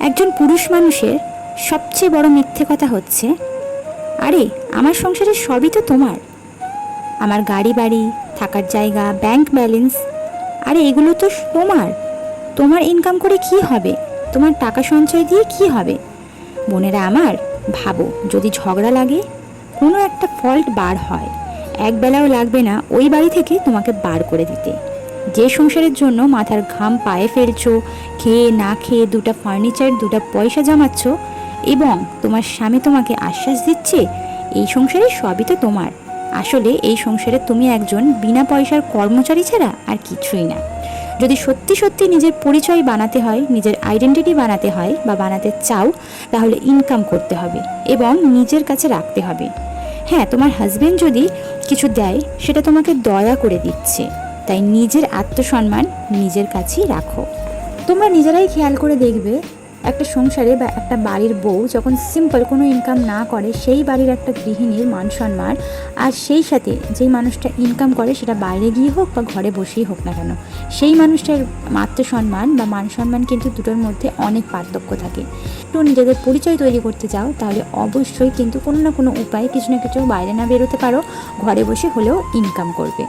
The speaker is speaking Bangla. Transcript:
একজন পুরুষ মানুষের সবচেয়ে বড় মিথ্যে কথা হচ্ছে, আরে আমার সংসারের সবই তো তোমার, আমার গাড়ি বাড়ি, থাকার জায়গা, ব্যাংক ব্যালেন্স, আরে এগুলো তো তোমার, তোমার ইনকাম করে কি হবে, তোমার টাকা সঞ্চয় দিয়ে কি হবে? বোনেরা আমার, ভাবো যদি ঝগড়া লাগে, কোনো একটা ফল্ট বার হয়, একবেলাও লাগবে না ওই বাড়ি থেকে তোমাকে বার করে দিতে। যে সংসারের জন্য মাথার ঘাম পায়ে ফেলছো, খেয়ে না খেয়ে দুটো ফার্নিচার, দুটো পয়সা জমাচ্ছ, এবং তোমার স্বামী তোমাকে আশ্বাস দিচ্ছে এই সংসারে সবই তো তোমার, আসলে এই সংসারে তুমি একজন বিনা পয়সার কর্মচারী ছাড়া আর কিছুই না। যদি সত্যি সত্যি নিজের পরিচয় বানাতে হয়, নিজের আইডেন্টিটি বানাতে হয় বা বানাতে চাও, তাহলে ইনকাম করতে হবে এবং নিজের কাছে রাখতে হবে। হ্যাঁ, তোমার হাজবেন্ড যদি কিছু দেয় সেটা তোমাকে দয়া করে দিচ্ছে, তাই নিজের আত্মসম্মান নিজের কাছেই রাখো। তোমরা নিজেরাই খেয়াল করে দেখবে, একটা সংসারে বা একটা বাড়ির বউ যখন সিম্পল কোনো ইনকাম না করে, সেই বাড়ির একটা গৃহিণীর মান সম্মান, আর সেই সাথে যেই মানুষটা ইনকাম করে সেটা বাইরে গিয়ে হোক বা ঘরে বসেই হোক না কেন, সেই মানুষটার আত্মসম্মান বা মান সম্মান কিন্তু দুটোর মধ্যে অনেক পার্থক্য থাকে। একটু নিজেদের পরিচয় তৈরি করতে চাও তাহলে অবশ্যই কিন্তু কোনো না কোনো উপায়ে কিছু না কিছু বাইরে না বেরোতে পারো, ঘরে বসে হলেও ইনকাম করবে।